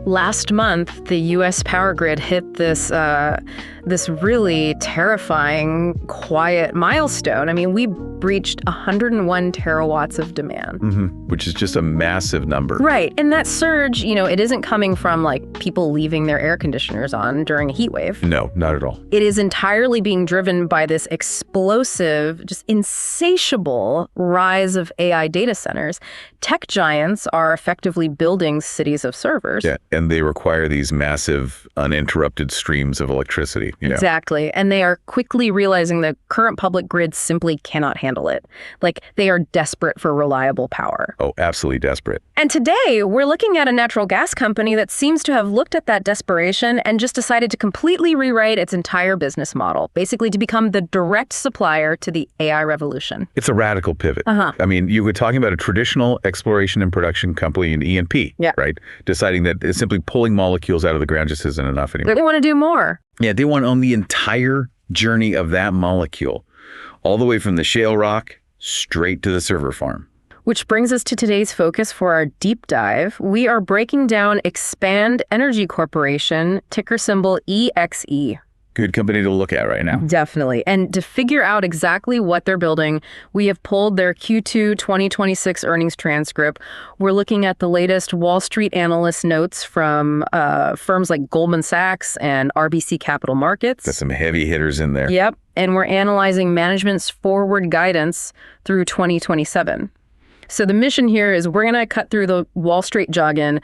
Last month, the U.S. power grid hit this really terrifying, quiet milestone. I mean, we breached 101 terawatts of demand. Which is just a massive number. Right. And that surge, it isn't coming from people leaving their air conditioners on during a heat wave. No, not at all. It is entirely being driven by this explosive, just insatiable rise of AI data centers. Tech giants are effectively building cities of servers. Yeah, and they require these massive, uninterrupted streams of electricity. Exactly. And they are quickly realizing the current public grid simply cannot handle it. They are desperate for reliable power. Oh, absolutely desperate. And today, we're looking at a natural gas company that seems to have looked at that desperation and just decided to completely rewrite its entire business model, basically to become the direct supplier to the AI revolution. It's a radical pivot. I mean, you were talking about a traditional exploration and production company in E&P, right? Deciding that simply pulling molecules out of the ground just isn't enough anymore. They want to do more. Yeah, they want to own the entire journey of that molecule, all the way from the shale rock straight to the server farm. Which brings us to today's focus for our deep dive. We are breaking down Expand Energy Corporation, ticker symbol EXE. Good company to look at right now. Definitely. And to figure out exactly what they're building, we have pulled their Q2 2026 earnings transcript. We're looking at the latest Wall Street analyst notes from firms like Goldman Sachs and RBC Capital Markets. Got some heavy hitters in there. Yep. And we're analyzing management's forward guidance through 2027. So the mission here is we're going to cut through the Wall Street jargon,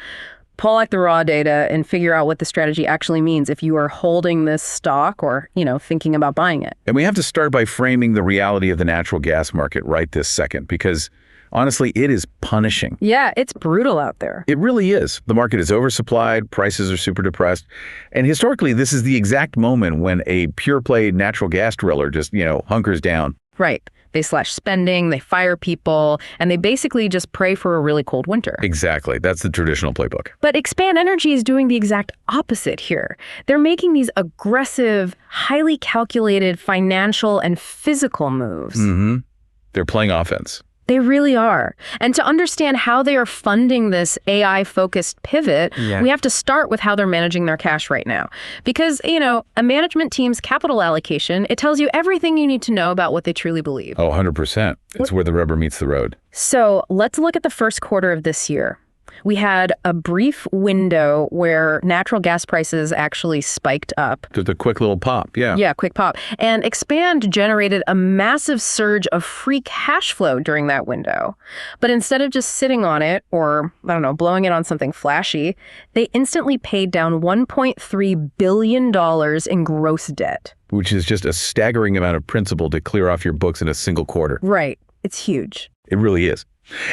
pull out the raw data, and figure out what the strategy actually means if you are holding this stock or, thinking about buying it. And we have to start by framing the reality of the natural gas market right this second, because honestly, it is punishing. Yeah, it's brutal out there. It really is. The market is oversupplied, prices are super depressed. And historically, this is the exact moment when a pure play natural gas driller just, hunkers down. Right. They slash spending, they fire people, and they basically just pray for a really cold winter. Exactly. That's the traditional playbook. But Expand Energy is doing the exact opposite here. They're making these aggressive, highly calculated financial and physical moves. They're playing offense. They really are. And to understand how they are funding this AI-focused pivot, we have to start with how they're managing their cash right now. Because, a management team's capital allocation, it tells you everything you need to know about what they truly believe. Oh, 100%. It's where the rubber meets the road. So let's look at the first quarter of this year. We had a brief window where natural gas prices actually spiked up. Just a quick little pop, yeah. Yeah, quick pop. And Expand generated a massive surge of free cash flow during that window. But instead of just sitting on it or, blowing it on something flashy, they instantly paid down $1.3 billion in gross debt. Which is just a staggering amount of principal to clear off your books in a single quarter. Right. It's huge. It really is.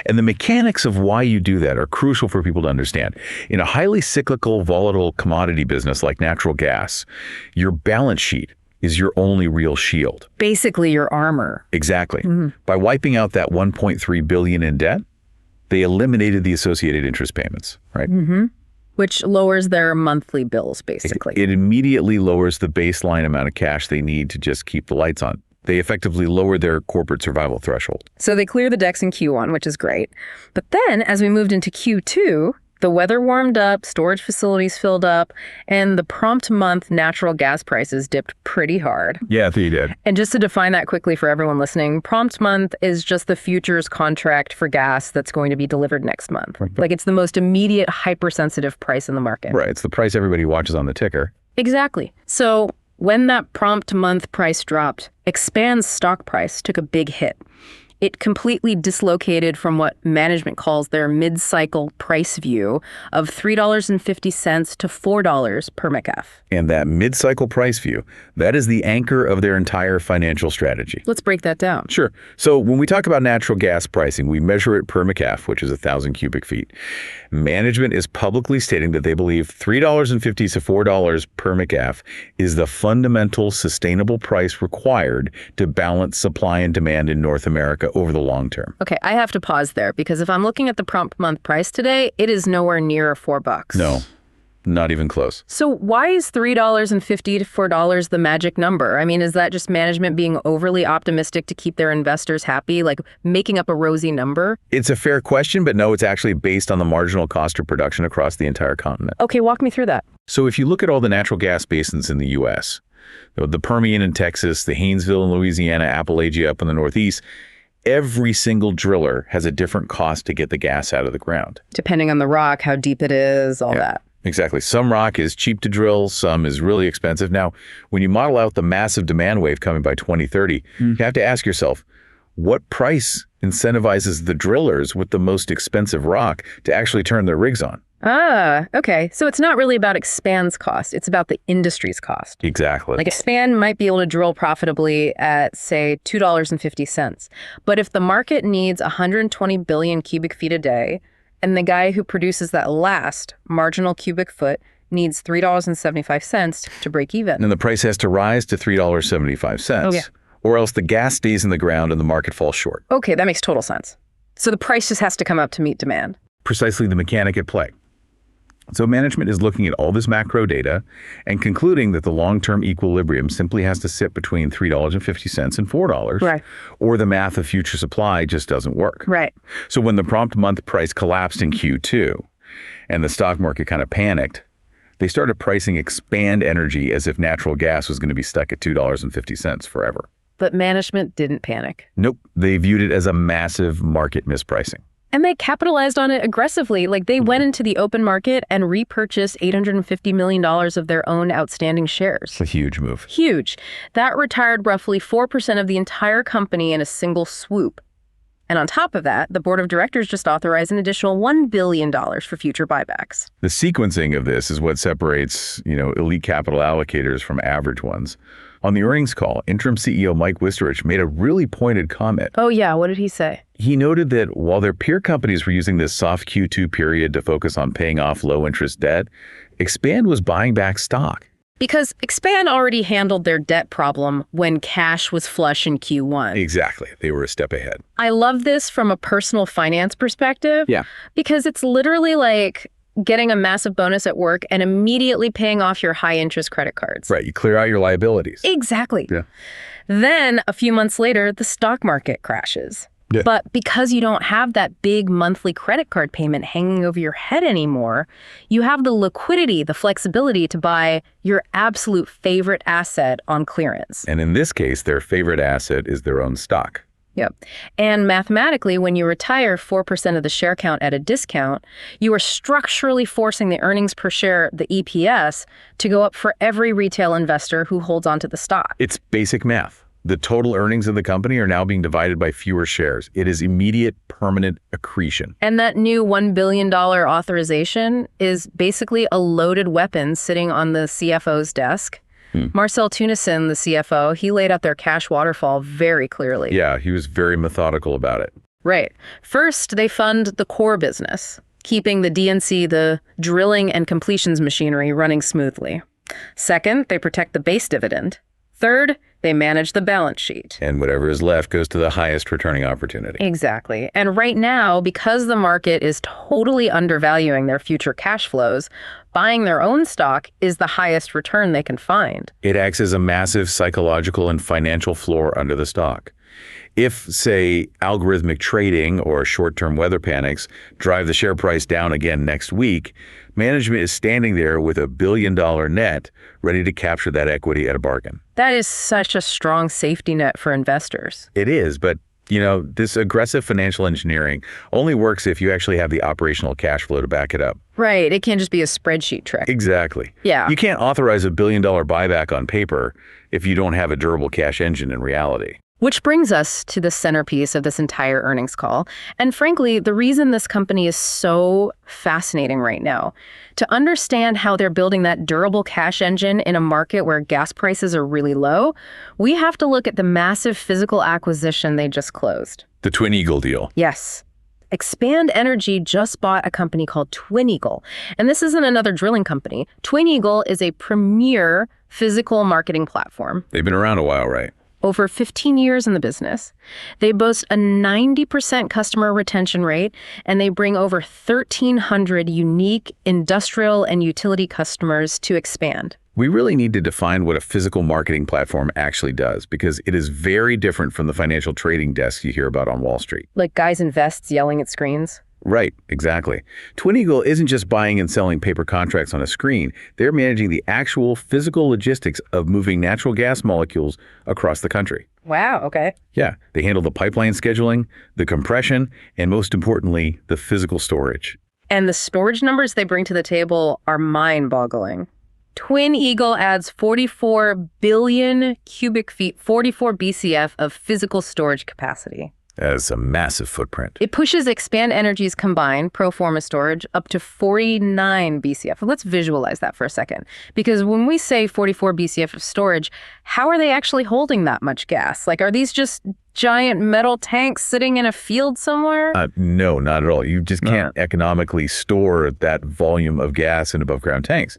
And the mechanics of why you do that are crucial for people to understand. In a highly cyclical, volatile commodity business like natural gas, your balance sheet is your only real shield. Basically your armor. Exactly. By wiping out that $1.3 billion in debt, they eliminated the associated interest payments, right? Which lowers their monthly bills, basically. It immediately lowers the baseline amount of cash they need to just keep the lights on. They effectively lower their corporate survival threshold. So they clear the decks in Q1, which is great. But then, as we moved into Q2, the weather warmed up, storage facilities filled up, and the prompt month natural gas prices dipped pretty hard. Yeah, they did. And just to define that quickly for everyone listening, prompt month is just the futures contract for gas that's going to be delivered next month. It's the most immediate hypersensitive price in the market. Right, it's the price everybody watches on the ticker. Exactly. So when that prompt month price dropped, Expand's stock price took a big hit. It completely dislocated from what management calls their mid-cycle price view of $3.50 to $4 per McF. And that mid-cycle price view, that is the anchor of their entire financial strategy. Let's break that down. Sure. So when we talk about natural gas pricing, we measure it per McF, which is 1,000 cubic feet. Management is publicly stating that they believe $3.50 to $4 per McF is the fundamental sustainable price required to balance supply and demand in North America over the long term. Okay, I have to pause there because if I'm looking at the prompt month price today, it is nowhere near $4. No. Not even close. So why is $3.50 to $4 the magic number? I mean, is that just management being overly optimistic to keep their investors happy, like making up a rosy number? It's a fair question, but no, it's actually based on the marginal cost of production across the entire continent. Okay, walk me through that. So if you look at all the natural gas basins in the U.S., the Permian in Texas, the Haynesville in Louisiana, Appalachia up in the Northeast, every single driller has a different cost to get the gas out of the ground. Depending on the rock, how deep it is, all that. Exactly. Some rock is cheap to drill, some is really expensive. Now, when you model out the massive demand wave coming by 2030, you have to ask yourself, what price incentivizes the drillers with the most expensive rock to actually turn their rigs on? Ah, okay. So it's not really about Expand's cost. It's about the industry's cost. Exactly. Like Expand might be able to drill profitably at, say, $2.50. But if the market needs 120 billion cubic feet a day, and the guy who produces that last marginal cubic foot needs $3.75 to break even. And the price has to rise to $3.75. Oh, yeah. Or else the gas stays in the ground and the market falls short. Okay, that makes total sense. So the price just has to come up to meet demand. Precisely the mechanic at play. So management is looking at all this macro data and concluding that the long-term equilibrium simply has to sit between $3.50 and $4, right, or the math of future supply just doesn't work. Right. So when the prompt month price collapsed in Q2 and the stock market kind of panicked, they started pricing Expand Energy as if natural gas was going to be stuck at $2.50 forever. But management didn't panic. Nope. They viewed it as a massive market mispricing. And they capitalized on it aggressively. Like they went into the open market and repurchased $850 million of their own outstanding shares. It's a huge move. Huge. That retired roughly 4% of the entire company in a single swoop. And on top of that, the board of directors just authorized an additional $1 billion for future buybacks. The sequencing of this is what separates, elite capital allocators from average ones. On the earnings call, Interim CEO Mike Wisterich made a really pointed comment. Oh, yeah. What did he say? He noted that while their peer companies were using this soft Q2 period to focus on paying off low-interest debt, Expand was buying back stock. Because Expand already handled their debt problem when cash was flush in Q1. Exactly. They were a step ahead. I love this from a personal finance perspective. Yeah. Because it's literally like getting a massive bonus at work and immediately paying off your high-interest credit cards. Right. You clear out your liabilities. Exactly. Yeah. Then, a few months later, the stock market crashes. Yeah. But because you don't have that big monthly credit card payment hanging over your head anymore, you have the liquidity, the flexibility to buy your absolute favorite asset on clearance. And in this case, their favorite asset is their own stock. Yep. And mathematically, when you retire 4% of the share count at a discount, you are structurally forcing the earnings per share, the EPS, to go up for every retail investor who holds onto the stock. It's basic math. The total earnings of the company are now being divided by fewer shares. It is immediate, permanent accretion. And that new $1 billion authorization is basically a loaded weapon sitting on the CFO's desk. Marcel Teunissen, the CFO, he laid out their cash waterfall very clearly. Yeah, he was very methodical about it. Right. First, they fund the core business, keeping the D&C, the drilling and completions machinery, running smoothly. Second, they protect the base dividend. Third, they manage the balance sheet. And whatever is left goes to the highest returning opportunity. Exactly. And right now, because the market is totally undervaluing their future cash flows, buying their own stock is the highest return they can find. It acts as a massive psychological and financial floor under the stock. If, say, algorithmic trading or short-term weather panics drive the share price down again next week, management is standing there with $1 billion net ready to capture that equity at a bargain. That is such a strong safety net for investors. It is, but this aggressive financial engineering only works if you actually have the operational cash flow to back it up. Right. It can't just be a spreadsheet trick. Exactly. Yeah. You can't authorize $1 billion buyback on paper if you don't have a durable cash engine in reality. Which brings us to the centerpiece of this entire earnings call. And frankly, the reason this company is so fascinating right now. To understand how they're building that durable cash engine in a market where gas prices are really low, we have to look at the massive physical acquisition they just closed. The Twin Eagle deal. Yes. Expand Energy just bought a company called Twin Eagle. And this isn't another drilling company. Twin Eagle is a premier physical marketing platform. They've been around a while, right? over 15 years in the business. They boast a 90% customer retention rate, and they bring over 1,300 unique industrial and utility customers to expand. We really need to define what a physical marketing platform actually does, because it is very different from the financial trading desks you hear about on Wall Street. Like guys in vests yelling at screens? Right, exactly. Twin Eagle isn't just buying and selling paper contracts on a screen. They're managing the actual physical logistics of moving natural gas molecules across the country. Wow, okay. Yeah, they handle the pipeline scheduling, the compression, and most importantly, the physical storage. And the storage numbers they bring to the table are mind-boggling. Twin Eagle adds 44 billion cubic feet, 44 BCF of physical storage capacity. That is a massive footprint. It pushes Expand Energy's combined pro forma storage up to 49 BCF. Let's visualize that for a second. Because when we say 44 BCF of storage, how are they actually holding that much gas? Like, are these just giant metal tanks sitting in a field somewhere? No, not at all. You just can't economically store that volume of gas in above ground tanks.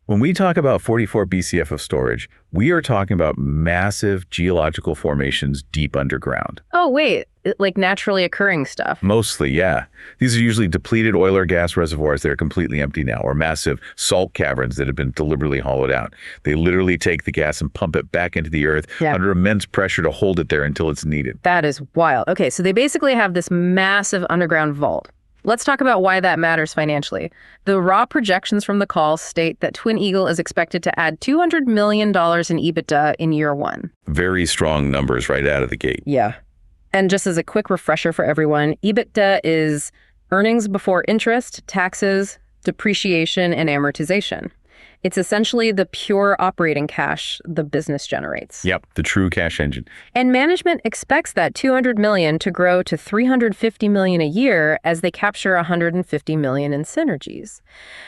When we talk about 44 BCF of storage, we are talking about massive geological formations deep underground. Oh, wait, like naturally occurring stuff. Mostly, yeah. These are usually depleted oil or gas reservoirs that are completely empty now, or massive salt caverns that have been deliberately hollowed out. They literally take the gas and pump it back into the earth under immense pressure to hold it there until it's needed. That is wild. Okay, so they basically have this massive underground vault. Let's talk about why that matters financially. The raw projections from the call state that Twin Eagle is expected to add $200 million in EBITDA in year one. Very strong numbers right out of the gate. Yeah. And just as a quick refresher for everyone, EBITDA is earnings before interest, taxes, depreciation, and amortization. It's essentially the pure operating cash the business generates. Yep, the true cash engine. And management expects that $200 million to grow to $350 million a year as they capture $150 million in synergies.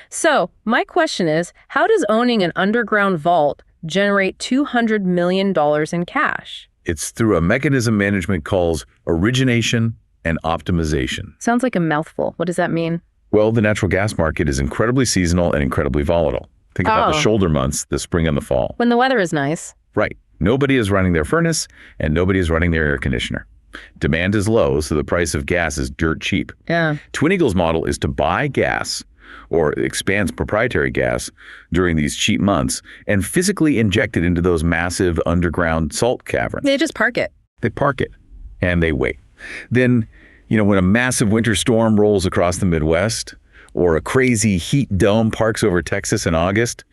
So my question is, how does owning an underground vault generate $200 million in cash? It's through a mechanism management calls origination and optimization. Sounds like a mouthful. What does that mean? Well, the natural gas market is incredibly seasonal and incredibly volatile. Think about the shoulder months, the spring and the fall. When the weather is nice. Right. Nobody is running their furnace and nobody is running their air conditioner. Demand is low, so the price of gas is dirt cheap. Yeah. Twin Eagle's model is to buy gas or Expand's proprietary gas during these cheap months and physically inject it into those massive underground salt caverns. They just park it. They park it and they wait. Then, when a massive winter storm rolls across the Midwest, or a crazy heat dome parks over Texas in August,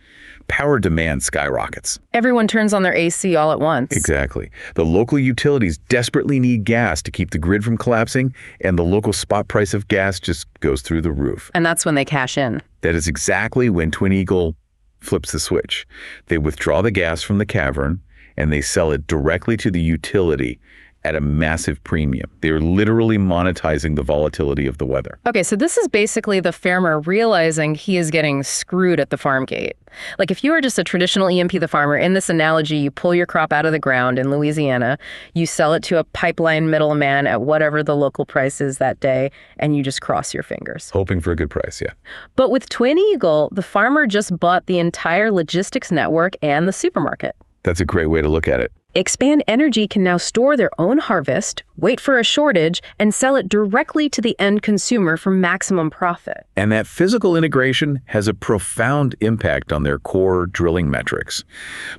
power demand skyrockets. Everyone turns on their AC all at once. Exactly. The local utilities desperately need gas to keep the grid from collapsing, and the local spot price of gas just goes through the roof. And that's when they cash in. That is exactly when Twin Eagle flips the switch. They withdraw the gas from the cavern, and they sell it directly to the utility at a massive premium. They're literally monetizing the volatility of the weather. Okay, so this is basically the farmer realizing he is getting screwed at the farm gate. Like if you are just a traditional E&P the farmer, in this analogy, you pull your crop out of the ground in Louisiana, you sell it to a pipeline middleman at whatever the local price is that day, and you just cross your fingers. Hoping for a good price, yeah. But with Twin Eagle, the farmer just bought the entire logistics network and the supermarket. That's a great way to look at it. Expand Energy can now store their own harvest, wait for a shortage, and sell it directly to the end consumer for maximum profit. And that physical integration has a profound impact on their core drilling metrics.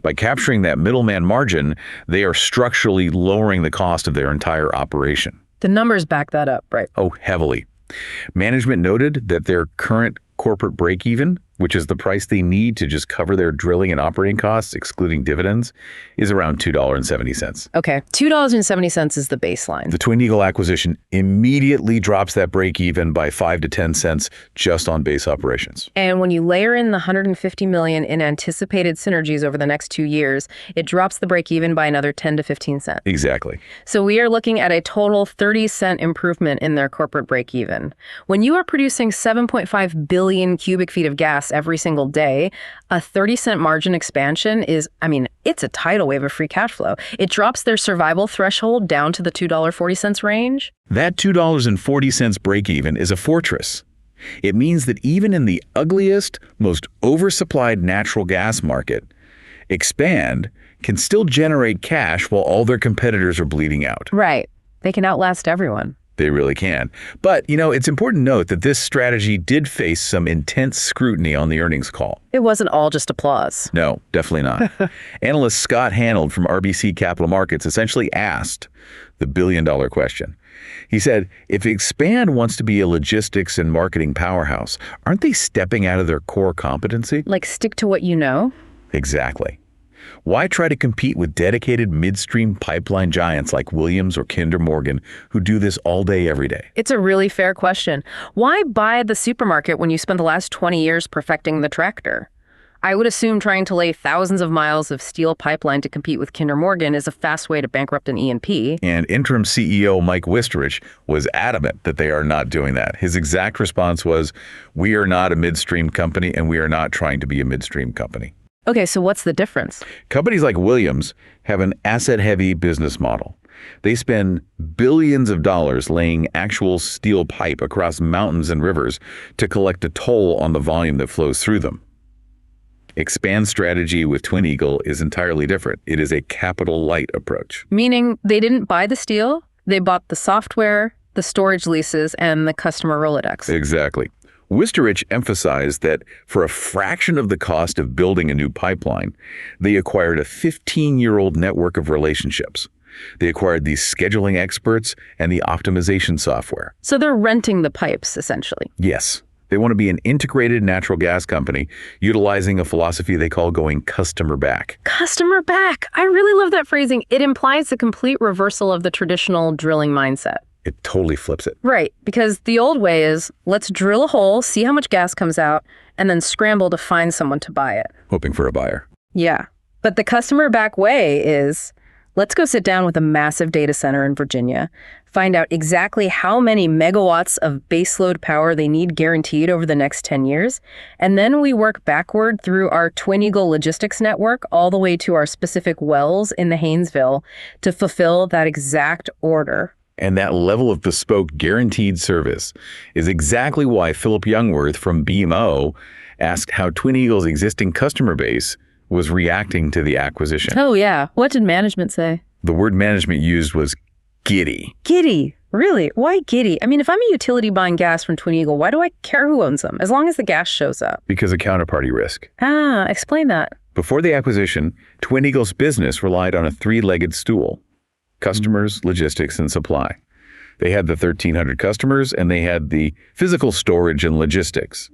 By capturing that middleman margin, they are structurally lowering the cost of their entire operation. The numbers back that up, right? Oh, heavily. Management noted that their current corporate break-even, which is the price they need to just cover their drilling and operating costs, excluding dividends, is around $2.70. Okay, $2.70 is the baseline. The Twin Eagle acquisition immediately drops that break-even by 5 to 10 cents just on base operations. And when you layer in the $150 million in anticipated synergies over the next 2 years, it drops the break-even by another 10 to 15 cents. Exactly. So we are looking at a total 30-cent improvement in their corporate break-even. When you are producing 7.5 billion cubic feet of gas every single day, a 30-cent margin expansion is, it's a tidal wave of free cash flow. It drops their survival threshold down to the $2.40 range. That $2.40 break-even is a fortress. It means that even in the ugliest, most oversupplied natural gas market, Expand can still generate cash while all their competitors are bleeding out. Right. They can outlast everyone. They really can. But, it's important to note that this strategy did face some intense scrutiny on the earnings call. It wasn't all just applause. No, definitely not. Analyst Scott Hanold from RBC Capital Markets essentially asked the billion-dollar question. He said, if Expand wants to be a logistics and marketing powerhouse, aren't they stepping out of their core competency? Like, stick to what you know? Exactly. Why try to compete with dedicated midstream pipeline giants like Williams or Kinder Morgan who do this all day, every day? It's a really fair question. Why buy the supermarket when you spent the last 20 years perfecting the tractor? I would assume trying to lay thousands of miles of steel pipeline to compete with Kinder Morgan is a fast way to bankrupt an E&P. And Interim CEO Mike Wisterich was adamant that they are not doing that. His exact response was, we are not a midstream company and we are not trying to be a midstream company. Okay, so what's the difference? Companies like Williams have an asset-heavy business model. They spend billions of dollars laying actual steel pipe across mountains and rivers to collect a toll on the volume that flows through them. Expand's strategy with Twin Eagle is entirely different. It is a capital-light approach. Meaning they didn't buy the steel, they bought the software, the storage leases, and the customer Rolodex. Exactly. Wisterich emphasized that for a fraction of the cost of building a new pipeline, they acquired a 15-year-old network of relationships. They acquired these scheduling experts and the optimization software. So they're renting the pipes, essentially. Yes. They want to be an integrated natural gas company utilizing a philosophy they call going customer back. Customer back. I really love that phrasing. It implies a complete reversal of the traditional drilling mindset. It totally flips it. Right, because the old way is, let's drill a hole, see how much gas comes out, and then scramble to find someone to buy it. Hoping for a buyer. Yeah, but the customer back way is, let's go sit down with a massive data center in Virginia, find out exactly how many megawatts of baseload power they need guaranteed over the next 10 years, and then we work backward through our Twin Eagle logistics network all the way to our specific wells in the Haynesville to fulfill that exact order. And that level of bespoke guaranteed service is exactly why Philip Youngworth from BMO asked how Twin Eagle's existing customer base was reacting to the acquisition. Oh, yeah. What did management say? The word management used was giddy. Giddy? Really? Why giddy? I mean, if I'm a utility buying gas from Twin Eagle, why do I care who owns them, as long as the gas shows up? Because of counterparty risk. Ah, explain that. Before the acquisition, Twin Eagle's business relied on a three-legged stool: customers, logistics, and supply. They had the 1,300 customers, and they had the physical storage and logistics.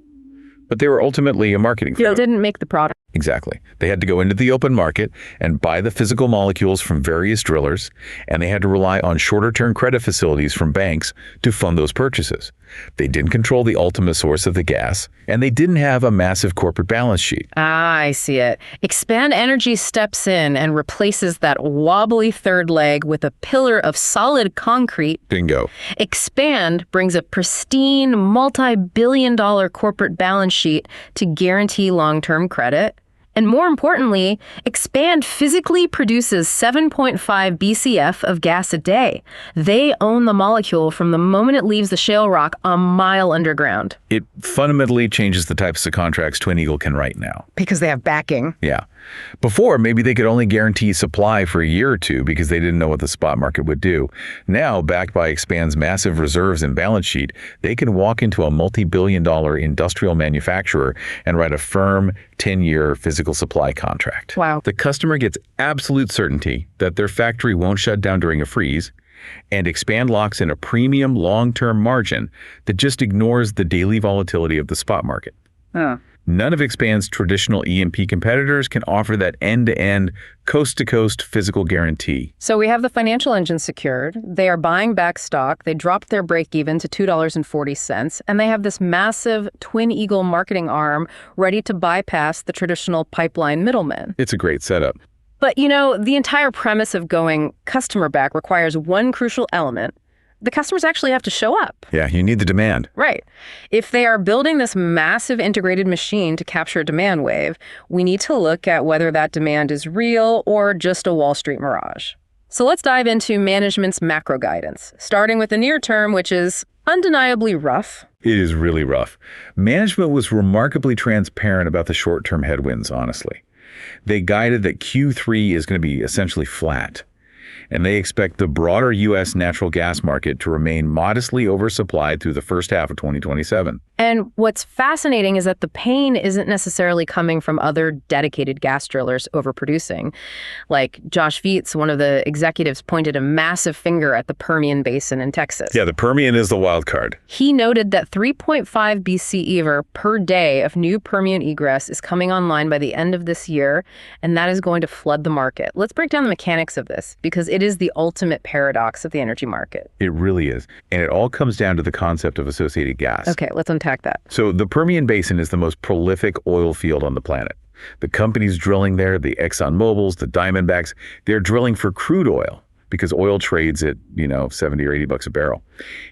But they were ultimately a marketing firm. You didn't make the product. Exactly. They had to go into the open market and buy the physical molecules from various drillers, and they had to rely on shorter-term credit facilities from banks to fund those purchases. They didn't control the ultimate source of the gas, and they didn't have a massive corporate balance sheet. Ah, I see it. Expand Energy steps in and replaces that wobbly third leg with a pillar of solid concrete. Bingo. Expand brings a pristine, multi-billion-dollar corporate balance sheet to guarantee long-term credit. And more importantly, Expand physically produces 7.5 BCF of gas a day. They own the molecule from the moment it leaves the shale rock a mile underground. It fundamentally changes the types of contracts Twin Eagle can write now. Because they have backing. Yeah. Before, maybe they could only guarantee supply for a year or two because they didn't know what the spot market would do. Now, backed by Expand's massive reserves and balance sheet, they can walk into a multi-billion-dollar industrial manufacturer and write a firm 10-year physical supply contract. Wow. The customer gets absolute certainty that their factory won't shut down during a freeze, and Expand locks in a premium long-term margin that just ignores the daily volatility of the spot market. None of Expand's traditional E&P competitors can offer that end-to-end, coast-to-coast physical guarantee. So we have the financial engine secured. They are buying back stock. They dropped their break-even to $2.40, and they have this massive Twin Eagle marketing arm ready to bypass the traditional pipeline middlemen. It's a great setup. But, the entire premise of going customer back requires one crucial element. The customers actually have to show up. Yeah, you need the demand. Right. If they are building this massive integrated machine to capture a demand wave, we need to look at whether that demand is real or just a Wall Street mirage. So let's dive into management's macro guidance, starting with the near term, which is undeniably rough. It is really rough. Management was remarkably transparent about the short-term headwinds, honestly. They guided that Q3 is going to be essentially flat, and they expect the broader U.S. natural gas market to remain modestly oversupplied through the first half of 2027. And what's fascinating is that the pain isn't necessarily coming from other dedicated gas drillers overproducing. Like Josh Viets, one of the executives, pointed a massive finger at the Permian Basin in Texas. Yeah, the Permian is the wild card. He noted that 3.5 BCE per day of new Permian egress is coming online by the end of this year, and that is going to flood the market. Let's break down the mechanics of this, because it is the ultimate paradox of the energy market. It really is. And it all comes down to the concept of associated gas. Okay, let's unpack that. So the Permian Basin is the most prolific oil field on the planet. The companies drilling there, the ExxonMobils, the Diamondbacks, they're drilling for crude oil because oil trades at, 70 or 80 bucks a barrel.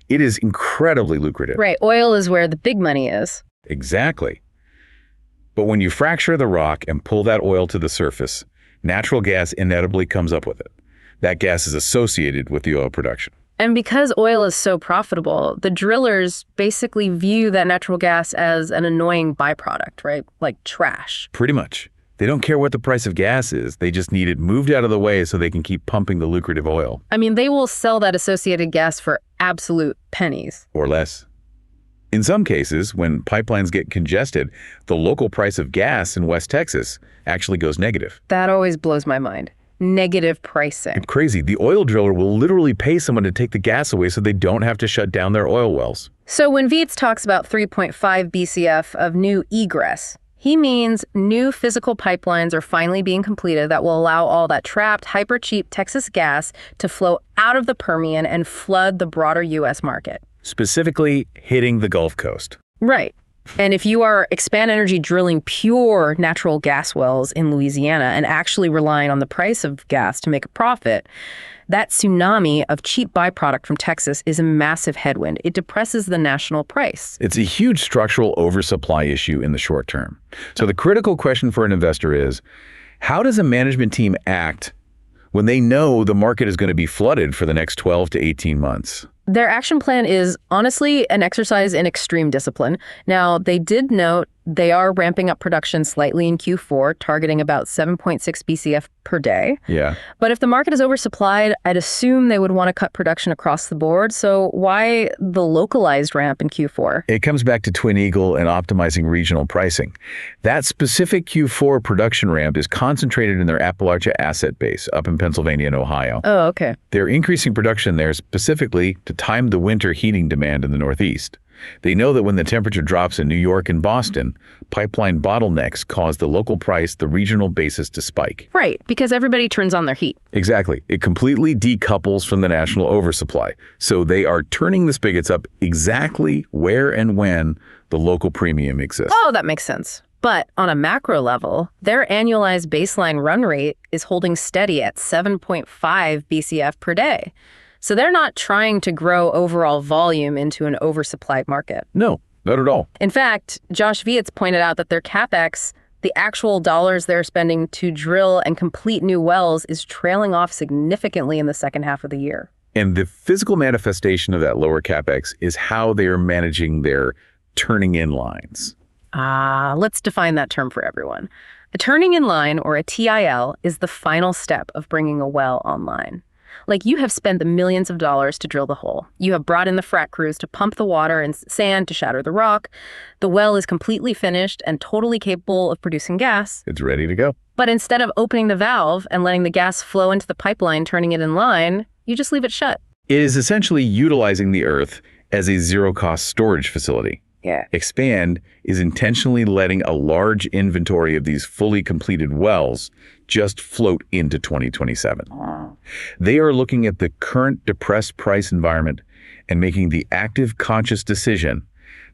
It is incredibly lucrative. Right. Oil is where the big money is. Exactly. But when you fracture the rock and pull that oil to the surface, natural gas inevitably comes up with it. That gas is associated with the oil production. And because oil is so profitable, the drillers basically view that natural gas as an annoying byproduct, right? Like trash. Pretty much. They don't care what the price of gas is. They just need it moved out of the way so they can keep pumping the lucrative oil. I mean, they will sell that associated gas for absolute pennies. Or less. In some cases, when pipelines get congested, the local price of gas in West Texas actually goes negative. That always blows my mind. Negative pricing. It's crazy. The oil driller will literally pay someone to take the gas away so they don't have to shut down their oil wells. So when Viets talks about 3.5 BCF of new egress, he means new physical pipelines are finally being completed that will allow all that trapped, hyper-cheap Texas gas to flow out of the Permian and flood the broader U.S. market. Specifically hitting the Gulf Coast. Right. And if you are Expand Energy drilling pure natural gas wells in Louisiana and actually relying on the price of gas to make a profit, that tsunami of cheap byproduct from Texas is a massive headwind. It depresses the national price. It's a huge structural oversupply issue in the short term. So the critical question for an investor is, how does a management team act when they know the market is going to be flooded for the next 12 to 18 months? Their action plan is honestly an exercise in extreme discipline. Now, they did note they are ramping up production slightly in Q4, targeting about 7.6 BCF per day. Yeah. But if the market is oversupplied, I'd assume they would want to cut production across the board. So why the localized ramp in Q4? It comes back to Twin Eagle and optimizing regional pricing. That specific Q4 production ramp is concentrated in their Appalachia asset base up in Pennsylvania and Ohio. Oh, okay. They're increasing production there specifically to time the winter heating demand in the Northeast. They know that when the temperature drops in New York and Boston, pipeline bottlenecks cause the local price, the regional basis to spike. Right, because everybody turns on their heat. Exactly. It completely decouples from the national oversupply. So they are turning the spigots up exactly where and when the local premium exists. Oh, that makes sense. But on a macro level, their annualized baseline run rate is holding steady at 7.5 BCF per day. So they're not trying to grow overall volume into an oversupplied market. No, not at all. In fact, Josh Viets pointed out that their CapEx, the actual dollars they're spending to drill and complete new wells, is trailing off significantly in the second half of the year. And the physical manifestation of that lower CapEx is how they are managing their turning in lines. Let's define that term for everyone. A turning in line, or a TIL, is the final step of bringing a well online. Like, you have spent the millions of dollars to drill the hole. You have brought in the frac crews to pump the water and sand to shatter the rock. The well is completely finished and totally capable of producing gas. It's ready to go. But instead of opening the valve and letting the gas flow into the pipeline, turning it in line, you just leave it shut. It is essentially utilizing the earth as a zero-cost storage facility. Yeah. Expand is intentionally letting a large inventory of these fully completed wells just float into 2027. They are looking at the current depressed price environment and making the active, conscious decision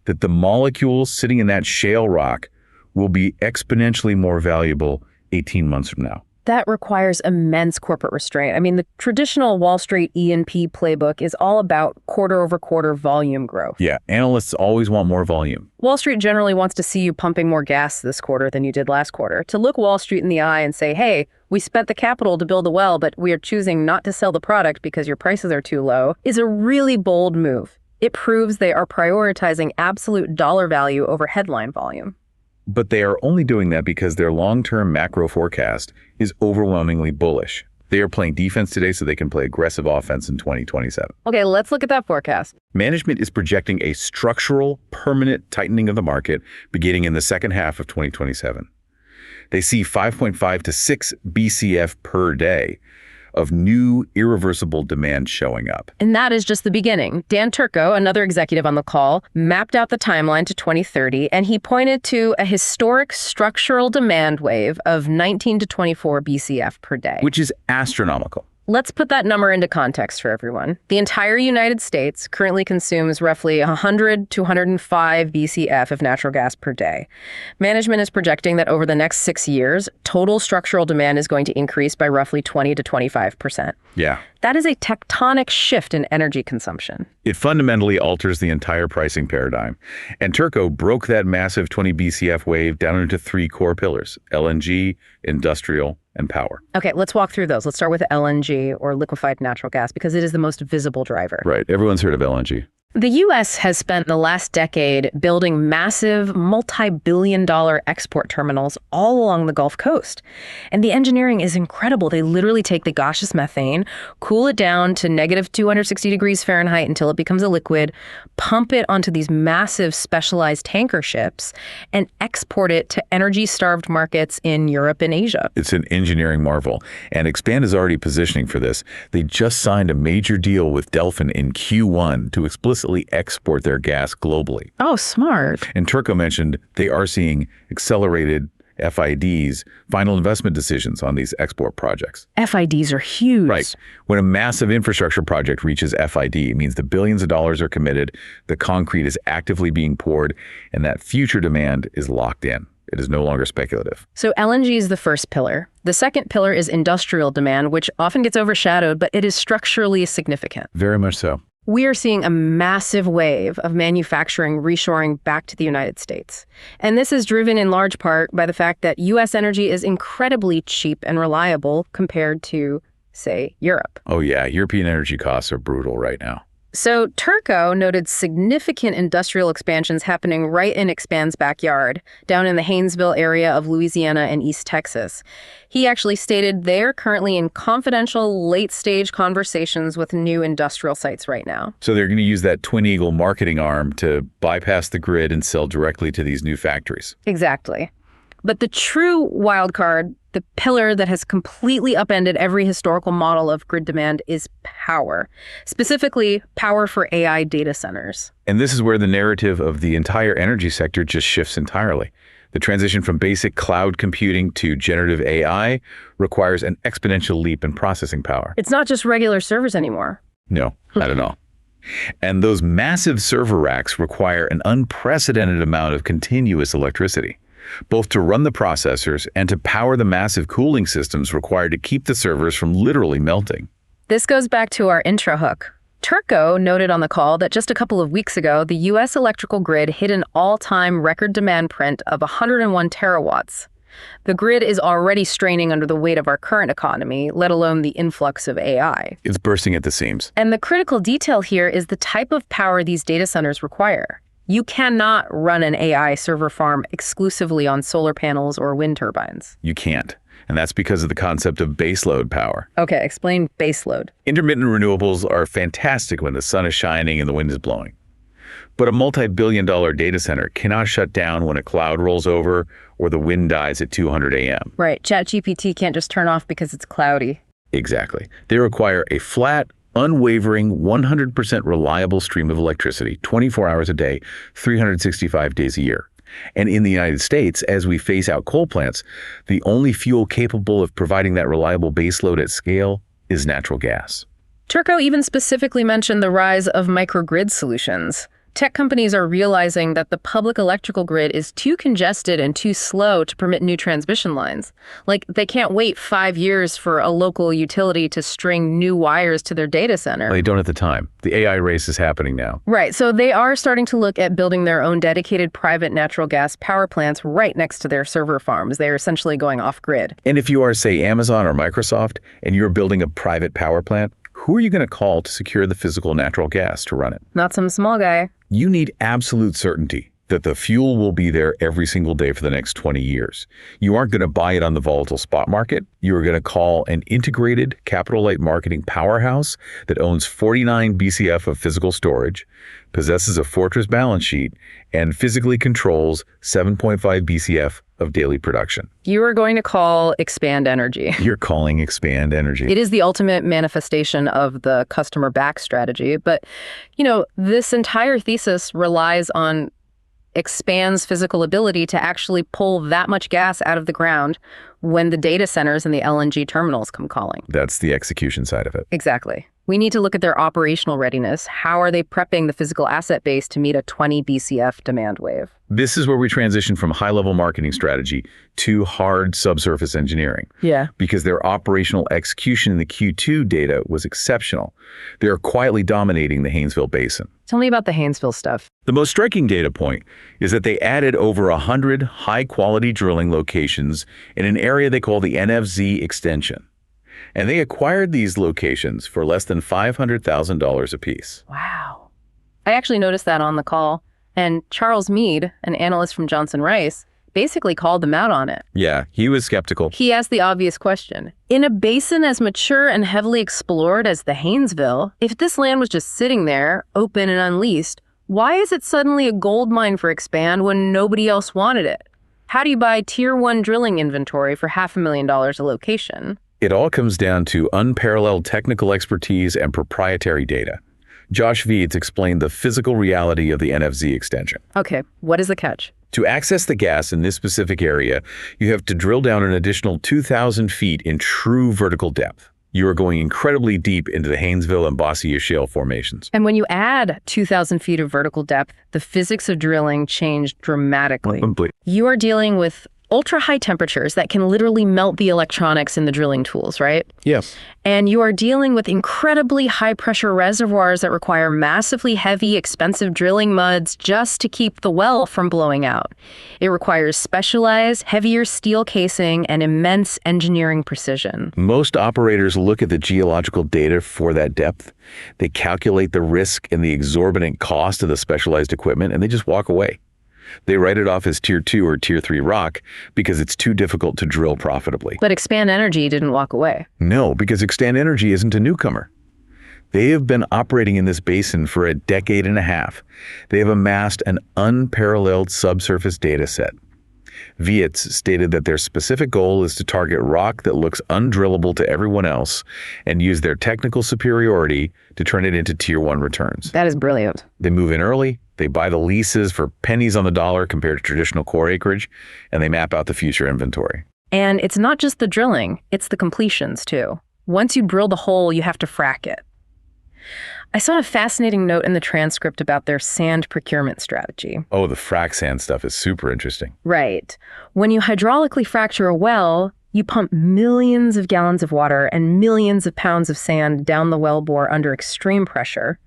that the molecules sitting in that shale rock will be exponentially more valuable 18 months from now. That requires immense corporate restraint. I mean, the traditional Wall Street E&P playbook is all about quarter-over-quarter volume growth. Yeah, analysts always want more volume. Wall Street generally wants to see you pumping more gas this quarter than you did last quarter. To look Wall Street in the eye and say, hey, we spent the capital to build a well, but we are choosing not to sell the product because your prices are too low, is a really bold move. It proves they are prioritizing absolute dollar value over headline volume. But they are only doing that because their long-term macro forecast is overwhelmingly bullish. They are playing defense today so they can play aggressive offense in 2027. Okay, let's look at that forecast. Management is projecting a structural, permanent tightening of the market beginning in the second half of 2027. They see 5.5 to 6 BCF per day of new irreversible demand showing up. And that is just the beginning. Dan Turco, another executive on the call, mapped out the timeline to 2030, and he pointed to a historic structural demand wave of 19 to 24 BCF per day. Which is astronomical. Let's put that number into context for everyone. The entire United States currently consumes roughly 100 to 105 BCF of natural gas per day. Management is projecting that over the next 6 years, total structural demand is going to increase by roughly 20 to 25%. Yeah. That is a tectonic shift in energy consumption. It fundamentally alters the entire pricing paradigm. And Turco broke that massive 20 BCF wave down into 3 core pillars: LNG, industrial, and power. Okay, let's walk through those. Let's start with LNG, or liquefied natural gas, because it is the most visible driver. Right. Everyone's heard of LNG. The U.S. has spent the last decade building massive, multi-billion-dollar export terminals all along the Gulf Coast. And the engineering is incredible. They literally take the gaseous methane, cool it down to negative 260 degrees Fahrenheit until it becomes a liquid, pump it onto these massive specialized tanker ships, and export it to energy-starved markets in Europe and Asia. It's an engineering marvel, and Expand is already positioning for this. They just signed a major deal with Delfin in Q1 to explicitly export their gas globally. Oh, smart. And Turco mentioned they are seeing accelerated FIDs, final investment decisions on these export projects. FIDs are huge. Right. When a massive infrastructure project reaches FID, it means the billions of dollars are committed, the concrete is actively being poured, and that future demand is locked in. It is no longer speculative. So LNG is the first pillar. The second pillar is industrial demand, which often gets overshadowed, but it is structurally significant. Very much so. We are seeing a massive wave of manufacturing reshoring back to the United States. And this is driven in large part by the fact that U.S. energy is incredibly cheap and reliable compared to, say, Europe. Oh yeah, European energy costs are brutal right now. So Turco noted significant industrial expansions happening right in Expand's backyard, down in the Haynesville area of Louisiana and East Texas. He actually stated they're currently in confidential late-stage conversations with new industrial sites right now. So they're going to use that Twin Eagle marketing arm to bypass the grid and sell directly to these new factories. Exactly. But the true wild card, the pillar that has completely upended every historical model of grid demand, is power. Specifically, power for AI data centers. And this is where the narrative of the entire energy sector just shifts entirely. The transition from basic cloud computing to generative AI requires an exponential leap in processing power. It's not just regular servers anymore. No, not at all. And those massive server racks require an unprecedented amount of continuous electricity, both to run the processors and to power the massive cooling systems required to keep the servers from literally melting. This goes back to our intro hook. Turco noted on the call that just a couple of weeks ago, the U.S. electrical grid hit an all-time record demand print of 101 terawatts. The grid is already straining under the weight of our current economy, let alone the influx of AI. It's bursting at the seams. And the critical detail here is the type of power these data centers require. You cannot run an AI server farm exclusively on solar panels or wind turbines. You can't. And that's because of the concept of baseload power. Okay, explain baseload. Intermittent renewables are fantastic when the sun is shining and the wind is blowing. But a multi-billion-dollar data center cannot shut down when a cloud rolls over or the wind dies at 200 a.m. Right, ChatGPT can't just turn off because it's cloudy. Exactly. They require a flat, unwavering, 100% reliable stream of electricity, 24 hours a day, 365 days a year. And in the United States, as we phase out coal plants, the only fuel capable of providing that reliable baseload at scale is natural gas. Turco even specifically mentioned the rise of microgrid solutions. Tech companies are realizing that the public electrical grid is too congested and too slow to permit new transmission lines. Like, they can't wait 5 years for a local utility to string new wires to their data center. They don't at the time. The AI race is happening now. Right, so they are starting to look at building their own dedicated private natural gas power plants right next to their server farms. They're essentially going off-grid. And if you are, say, Amazon or Microsoft, and you're building a private power plant, who are you going to call to secure the physical natural gas to run it? Not some small guy. You need absolute certainty that the fuel will be there every single day for the next 20 years. You aren't going to buy it on the volatile spot market. You are going to call an integrated capital-light marketing powerhouse that owns 49 BCF of physical storage, possesses a fortress balance sheet, and physically controls 7.5 BCF of daily production. You are going to call Expand Energy. You're calling Expand Energy. It is the ultimate manifestation of the customer back strategy. But, this entire thesis relies on Expand's physical ability to actually pull that much gas out of the ground when the data centers and the LNG terminals come calling. That's the execution side of it. Exactly. We need to look at their operational readiness. How are they prepping the physical asset base to meet a 20 BCF demand wave? This is where we transition from high-level marketing strategy to hard subsurface engineering. Yeah. Because their operational execution in the Q2 data was exceptional. They are quietly dominating the Haynesville Basin. Tell me about the Haynesville stuff. The most striking data point is that they added over 100 high-quality drilling locations in an area they call the NFZ extension. And they acquired these locations for less than $500,000 apiece. Wow. I actually noticed that on the call. And Charles Meade, an analyst from Johnson Rice, basically called them out on it. Yeah, he was skeptical. He asked the obvious question. In a basin as mature and heavily explored as the Haynesville, if this land was just sitting there, open and unleased, why is it suddenly a gold mine for Expand when nobody else wanted it? How do you buy Tier 1 drilling inventory for $500,000 a location? It all comes down to unparalleled technical expertise and proprietary data. Josh Veeds explained the physical reality of the NFZ extension. Okay, what is the catch? To access the gas in this specific area, you have to drill down an additional 2,000 feet in true vertical depth. You are going incredibly deep into the Haynesville and Bossier Shale formations. And when you add 2,000 feet of vertical depth, the physics of drilling change dramatically. You are dealing with ultra-high temperatures that can literally melt the electronics in the drilling tools, right? Yes. And you are dealing with incredibly high-pressure reservoirs that require massively heavy, expensive drilling muds just to keep the well from blowing out. It requires specialized, heavier steel casing and immense engineering precision. Most operators look at the geological data for that depth. They calculate the risk and the exorbitant cost of the specialized equipment, and they just walk away. They write it off as Tier 2 or Tier 3 rock because it's too difficult to drill profitably. But Expand Energy didn't walk away. No, because Expand Energy isn't a newcomer. They have been operating in this basin for a decade and a half. They have amassed an unparalleled subsurface data set. Vietz stated that their specific goal is to target rock that looks undrillable to everyone else and use their technical superiority to turn it into Tier 1 returns. That is brilliant. They move in early, they buy the leases for pennies on the dollar compared to traditional core acreage, and they map out the future inventory. And it's not just the drilling, it's the completions too. Once you drill the hole, you have to frack it. I saw a fascinating note in the transcript about their sand procurement strategy. Oh, the frac sand stuff is super interesting. Right. When you hydraulically fracture a well, you pump millions of gallons of water and millions of pounds of sand down the well bore under extreme pressure.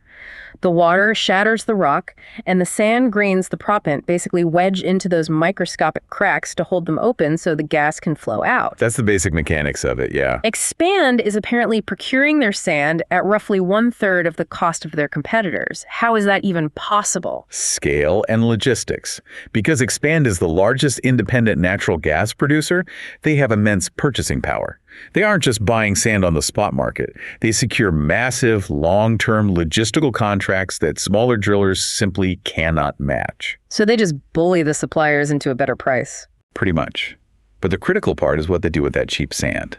The water shatters the rock, and the sand grains the proppant basically wedge into those microscopic cracks to hold them open so the gas can flow out. That's the basic mechanics of it, yeah. Expand is apparently procuring their sand at roughly 1/3 of the cost of their competitors. How is that even possible? Scale and logistics. Because Expand is the largest independent natural gas producer, they have immense purchasing power. They aren't just buying sand on the spot market. They secure massive, long-term logistical contracts that smaller drillers simply cannot match. So they just bully the suppliers into a better price. Pretty much. But the critical part is what they do with that cheap sand.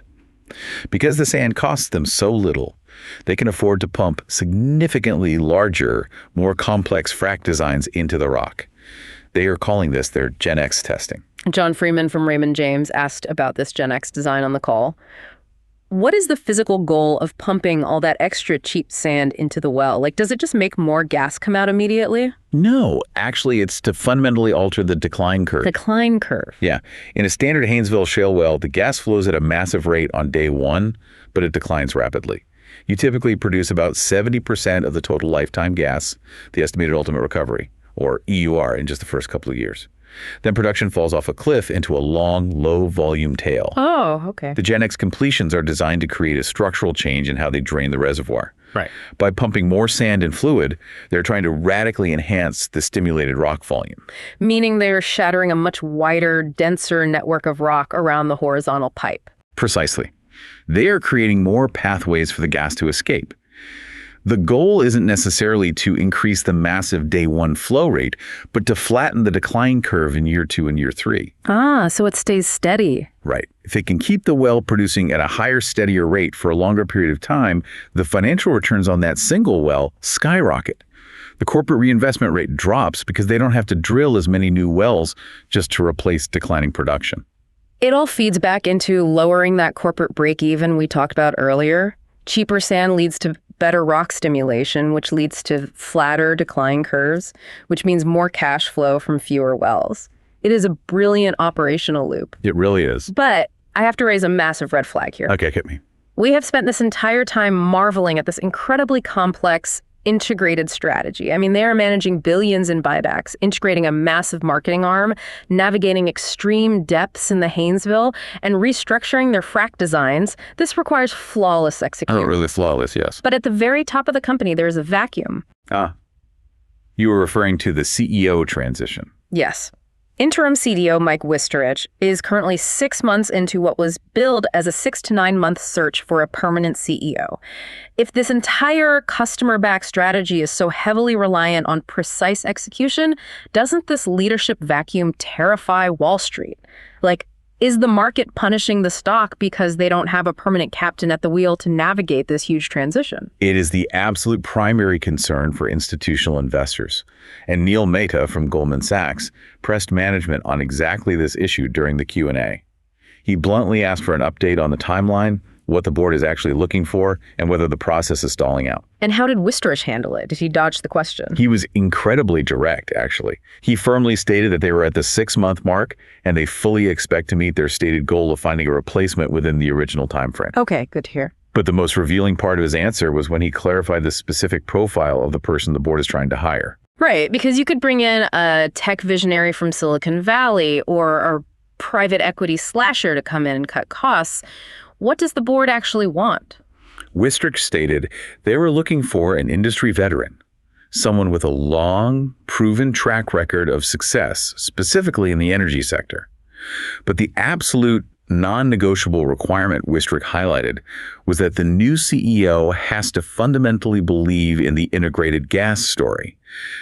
Because the sand costs them so little, they can afford to pump significantly larger, more complex frac designs into the rock. They are calling this their Gen X testing. John Freeman from Raymond James asked about this Gen X design on the call. What is the physical goal of pumping all that extra cheap sand into the well? Like, does it just make more gas come out immediately? No, actually, it's to fundamentally alter the decline curve. Decline curve. Yeah. In a standard Haynesville shale well, the gas flows at a massive rate on day one, but it declines rapidly. You typically produce about 70% of the total lifetime gas, the estimated ultimate recovery, or EUR, in just the first couple of years. Then production falls off a cliff into a long, low-volume tail. Oh, okay. The Gen X completions are designed to create a structural change in how they drain the reservoir. Right. By pumping more sand and fluid, they're trying to radically enhance the stimulated rock volume. Meaning they're shattering a much wider, denser network of rock around the horizontal pipe. Precisely. They are creating more pathways for the gas to escape. The goal isn't necessarily to increase the massive day one flow rate, but to flatten the decline curve in year 2 and year 3. Ah, so it stays steady. Right. If it can keep the well producing at a higher, steadier rate for a longer period of time, the financial returns on that single well skyrocket. The corporate reinvestment rate drops because they don't have to drill as many new wells just to replace declining production. It all feeds back into lowering that corporate break-even we talked about earlier. Cheaper sand leads to better rock stimulation, which leads to flatter decline curves, which means more cash flow from fewer wells. It is a brilliant operational loop. It really is. But I have to raise a massive red flag here. Okay, hit me. We have spent this entire time marveling at this incredibly complex, integrated strategy. I mean, they are managing billions in buybacks, integrating a massive marketing arm, navigating extreme depths in the Haynesville, and restructuring their frac designs. This requires flawless execution. Oh, really flawless, yes. But at the very top of the company, there is a vacuum. You were referring to the CEO transition. Yes. Interim CEO Mike Wisterich is currently 6 months into what was billed as a 6 to 9 month search for a permanent CEO. If this entire customer-backed strategy is so heavily reliant on precise execution, doesn't this leadership vacuum terrify Wall Street? Like, is the market punishing the stock because they don't have a permanent captain at the wheel to navigate this huge transition? It is the absolute primary concern for institutional investors. And Neil Mehta from Goldman Sachs pressed management on exactly this issue during the Q&A. He bluntly asked for an update on the timeline, what the board is actually looking for, and whether the process is stalling out. And how did Wisterich handle it? Did he dodge the question? He was incredibly direct, actually. He firmly stated that they were at the 6-month mark, and they fully expect to meet their stated goal of finding a replacement within the original timeframe. Okay, good to hear. But the most revealing part of his answer was when he clarified the specific profile of the person the board is trying to hire. Right, because you could bring in a tech visionary from Silicon Valley or a private equity slasher to come in and cut costs. What does the board actually want? Wisterich stated they were looking for an industry veteran, someone with a long, proven track record of success, specifically in the energy sector. But the absolute non-negotiable requirement Wisterich highlighted was that the new CEO has to fundamentally believe in the integrated gas story.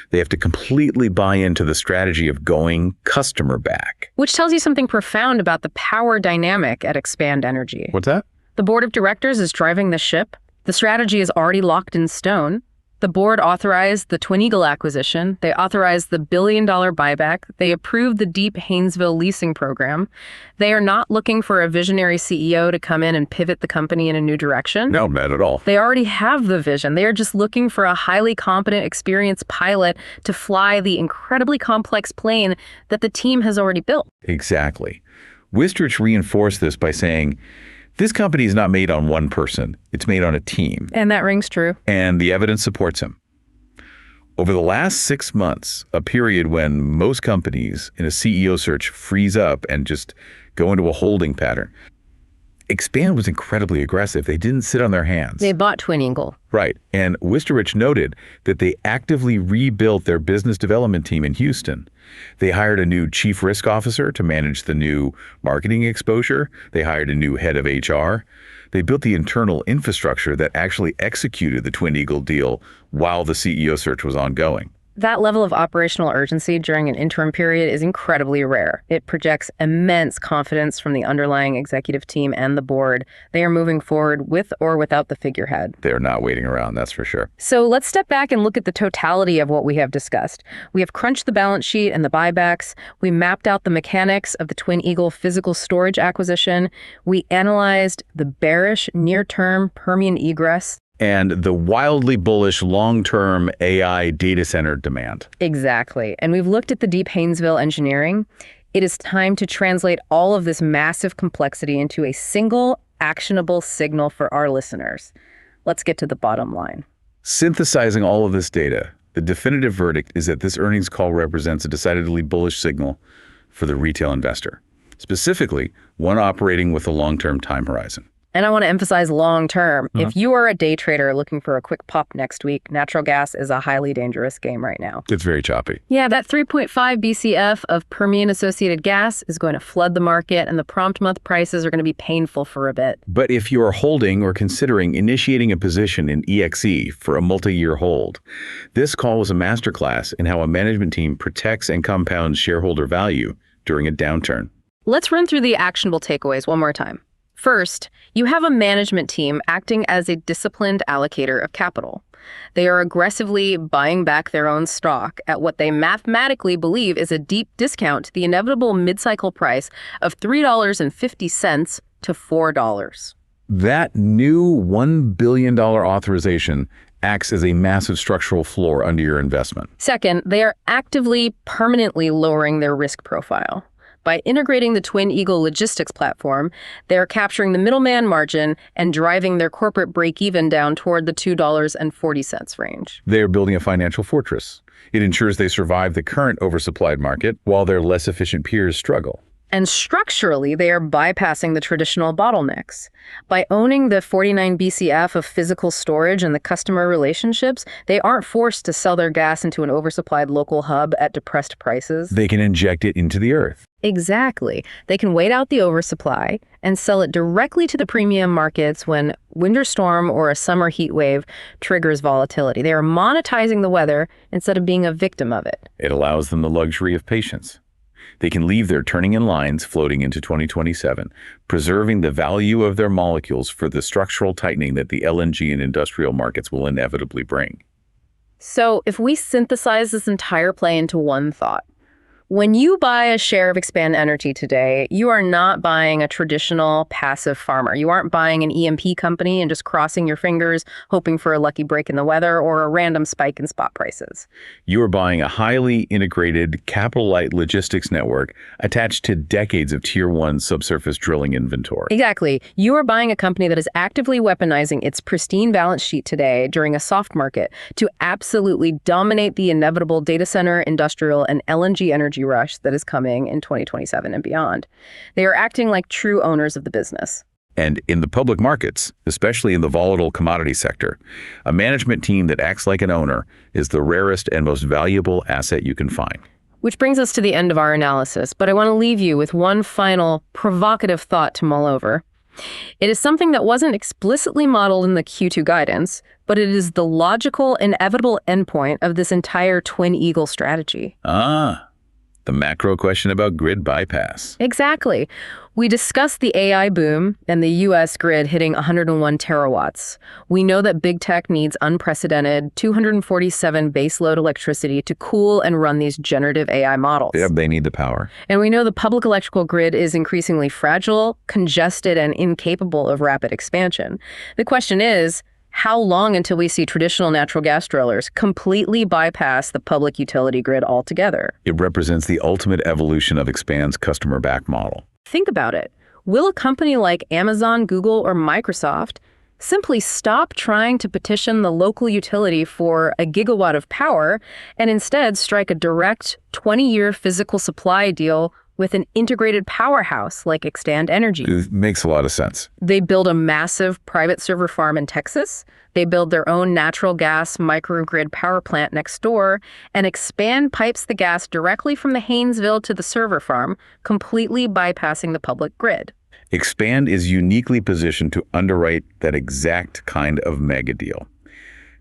They have to completely buy into the strategy of going customer back. Which tells you something profound about the power dynamic at Expand Energy. What's that? The board of directors is driving the ship. The strategy is already locked in stone. The board authorized the Twin Eagle acquisition. They authorized the $1 billion buyback. They approved the deep Haynesville leasing program. They are not looking for a visionary CEO to come in and pivot the company in a new direction. No, not at all. They already have the vision. They are just looking for a highly competent, experienced pilot to fly the incredibly complex plane that the team has already built. Exactly. Wisterich reinforced this by saying, this company is not made on one person. It's made on a team. And that rings true. And the evidence supports him. Over the last 6 months, a period when most companies in a CEO search freeze up and just go into a holding pattern, Expand was incredibly aggressive. They didn't sit on their hands. They bought Twin Eagle. Right. And Wisterich noted that they actively rebuilt their business development team in Houston. They hired a new chief risk officer to manage the new marketing exposure. They hired a new head of HR. They built the internal infrastructure that actually executed the Twin Eagle deal while the CEO search was ongoing. That level of operational urgency during an interim period is incredibly rare. It projects immense confidence from the underlying executive team and the board. They are moving forward with or without the figurehead. They're not waiting around, that's for sure. So let's step back and look at the totality of what we have discussed. We have crunched the balance sheet and the buybacks. We mapped out the mechanics of the Twin Eagle physical storage acquisition. We analyzed the bearish near-term Permian egress and the wildly bullish long-term AI data center demand. Exactly. And we've looked at the deep Haynesville engineering. It is time to translate all of this massive complexity into a single actionable signal for our listeners. Let's get to the bottom line. Synthesizing all of this data, The definitive verdict is that this earnings call represents a decidedly bullish signal for the retail investor, specifically one operating with a long-term time horizon. And I want to emphasize long-term. If you are a day trader looking for a quick pop next week, natural gas is a highly dangerous game right now. It's very choppy. Yeah, that 3.5 BCF of Permian-associated gas is going to flood the market, and the prompt month prices are going to be painful for a bit. But if you are holding or considering initiating a position in EXE for a multi-year hold, this call was a masterclass in how a management team protects and compounds shareholder value during a downturn. Let's run through the actionable takeaways one more time. First, you have a management team acting as a disciplined allocator of capital. They are aggressively buying back their own stock at what they mathematically believe is a deep discount to the inevitable mid-cycle price of $3.50 to $4. That new $1 billion authorization acts as a massive structural floor under your investment. Second, they are actively, permanently lowering their risk profile. By integrating the Twin Eagle logistics platform, they're capturing the middleman margin and driving their corporate break-even down toward the $2.40 range. They are building a financial fortress. It ensures they survive the current oversupplied market while their less efficient peers struggle. And structurally, they are bypassing the traditional bottlenecks. By owning the 49 BCF of physical storage and the customer relationships, they aren't forced to sell their gas into an oversupplied local hub at depressed prices. They can inject it into the earth. Exactly. They can wait out the oversupply and sell it directly to the premium markets when winter storm or a summer heat wave triggers volatility. They are monetizing the weather instead of being a victim of it. It allows them the luxury of patience. They can leave their turning in lines floating into 2027, preserving the value of their molecules for the structural tightening that the LNG and industrial markets will inevitably bring. So if we synthesize this entire play into one thought, when you buy a share of Expand Energy today, you are not buying a traditional passive farmer. You aren't buying an E&P company and just crossing your fingers, hoping for a lucky break in the weather or a random spike in spot prices. You are buying a highly integrated, capital-light logistics network attached to decades of Tier 1 subsurface drilling inventory. Exactly. You are buying a company that is actively weaponizing its pristine balance sheet today during a soft market to absolutely dominate the inevitable data center, industrial, and LNG energy rush that is coming in 2027 and beyond. They are acting like true owners of the business. And in the public markets, especially in the volatile commodity sector, a management team that acts like an owner is the rarest and most valuable asset you can find. Which brings us to the end of our analysis, but I want to leave you with one final provocative thought to mull over. It is something that wasn't explicitly modeled in the Q2 guidance, but it is the logical, inevitable endpoint of this entire Twin Eagle strategy. The macro question about grid bypass. Exactly. We discussed the AI boom and the U.S. grid hitting 101 terawatts. We know that big tech needs unprecedented 247 baseload electricity to cool and run these generative AI models. Yeah, they need the power. And we know the public electrical grid is increasingly fragile, congested, and incapable of rapid expansion. The question is, how long until we see traditional natural gas drillers completely bypass the public utility grid altogether? It represents the ultimate evolution of Expand's customer-backed model. Think about it. Will a company like Amazon, Google, or Microsoft simply stop trying to petition the local utility for a gigawatt of power and instead strike a direct 20-year physical supply deal with an integrated powerhouse like Expand Energy? It makes a lot of sense. They build a massive private server farm in Texas. They build their own natural gas microgrid power plant next door, and Expand pipes the gas directly from the Haynesville to the server farm, completely bypassing the public grid. Expand is uniquely positioned to underwrite that exact kind of mega deal.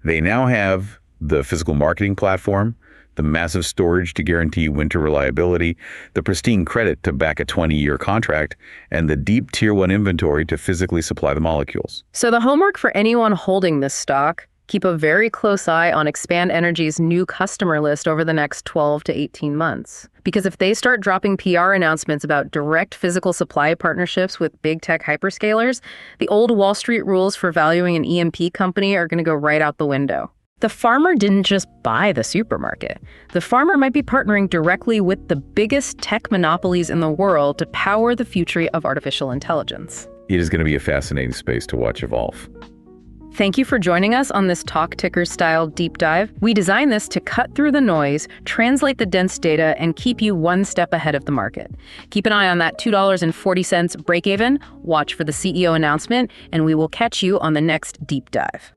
They now have the physical marketing platform, the massive storage to guarantee winter reliability, the pristine credit to back a 20-year contract, and the deep Tier 1 inventory to physically supply the molecules. So the homework for anyone holding this stock, keep a very close eye on Expand Energy's new customer list over the next 12 to 18 months. Because if they start dropping PR announcements about direct physical supply partnerships with big tech hyperscalers, the old Wall Street rules for valuing an E&P company are going to go right out the window. The farmer didn't just buy the supermarket. The farmer might be partnering directly with the biggest tech monopolies in the world to power the future of artificial intelligence. It is going to be a fascinating space to watch evolve. Thank you for joining us on this Talk Ticker style deep dive. We designed this to cut through the noise, translate the dense data, and keep you one step ahead of the market. Keep an eye on that $2.40 break-even, watch for the CEO announcement, and we will catch you on the next deep dive.